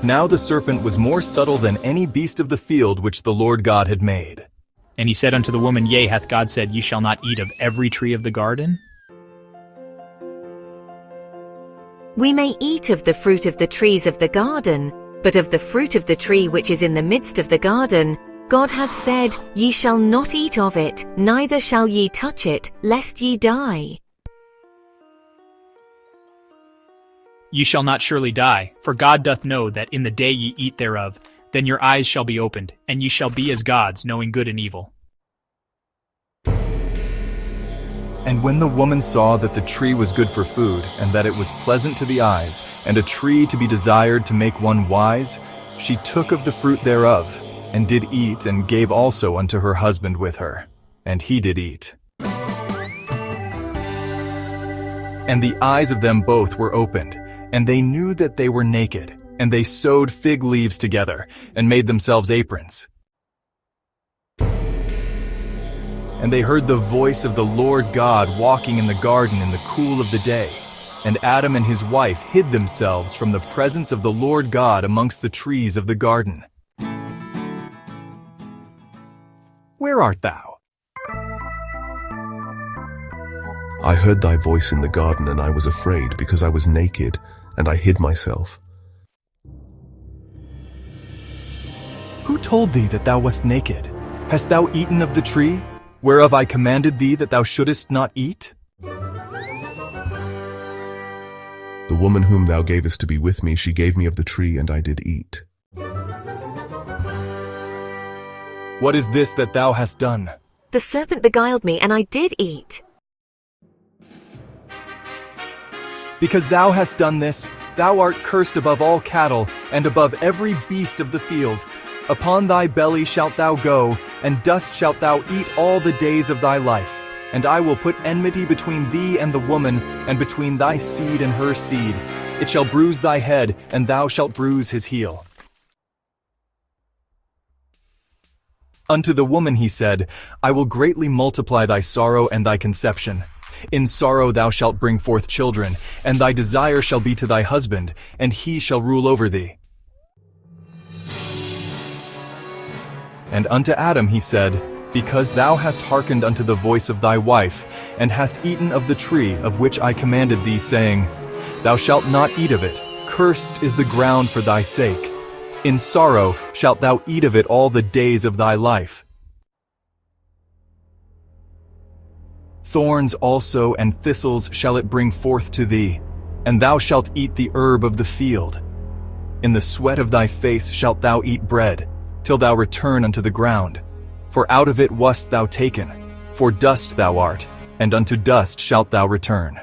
Now the serpent was more subtle than any beast of the field which the Lord God had made. And he said unto the woman, Yea, hath God said, Ye shall not eat of every tree of the garden? We may eat of the fruit of the trees of the garden, but of the fruit of the tree which is in the midst of the garden, God hath said, Ye shall not eat of it, neither shall ye touch it, lest ye die. Ye shall not surely die, for God doth know that in the day ye eat thereof, then your eyes shall be opened, and ye shall be as gods, knowing good and evil. And when the woman saw that the tree was good for food, and that it was pleasant to the eyes, and a tree to be desired to make one wise, she took of the fruit thereof, and did eat, and gave also unto her husband with her, and he did eat. And the eyes of them both were opened, and they knew that they were naked, and they sewed fig leaves together, and made themselves aprons. And they heard the voice of the Lord God walking in the garden in the cool of the day. And Adam and his wife hid themselves from the presence of the Lord God amongst the trees of the garden. Where art thou? I heard thy voice in the garden, and I was afraid, because I was naked, and I hid myself. Who told thee that thou wast naked? Hast thou eaten of the tree, whereof I commanded thee that thou shouldest not eat? The woman whom thou gavest to be with me, she gave me of the tree, and I did eat. What is this that thou hast done? The serpent beguiled me, and I did eat. Because thou hast done this, thou art cursed above all cattle, and above every beast of the field. Upon thy belly shalt thou go, and dust shalt thou eat all the days of thy life. And I will put enmity between thee and the woman, and between thy seed and her seed. It shall bruise thy head, and thou shalt bruise his heel. Unto the woman he said, I will greatly multiply thy sorrow and thy conception. In sorrow thou shalt bring forth children, and thy desire shall be to thy husband, and he shall rule over thee. And unto Adam he said, Because thou hast hearkened unto the voice of thy wife, and hast eaten of the tree of which I commanded thee, saying, Thou shalt not eat of it, cursed is the ground for thy sake. In sorrow shalt thou eat of it all the days of thy life. Thorns also and thistles shall it bring forth to thee, and thou shalt eat the herb of the field. In the sweat of thy face shalt thou eat bread, till thou return unto the ground. For out of it wast thou taken, for dust thou art, and unto dust shalt thou return.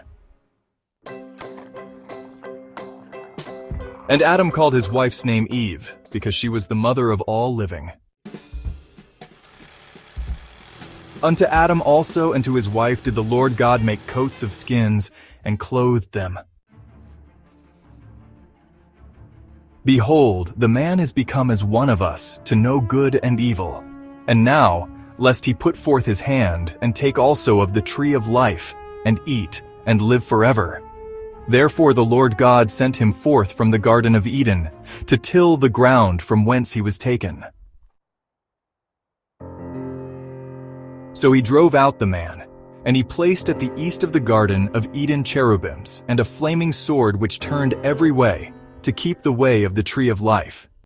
And Adam called his wife's name Eve, because she was the mother of all living. Unto Adam also and to his wife did the Lord God make coats of skins, and clothed them. Behold, the man is become as one of us, to know good and evil. And now, lest he put forth his hand, and take also of the tree of life, and eat, and live forever. Therefore the Lord God sent him forth from the Garden of Eden, to till the ground from whence he was taken. So he drove out the man, and he placed at the east of the Garden of Eden cherubims, and a flaming sword which turned every way, to keep the way of the tree of life.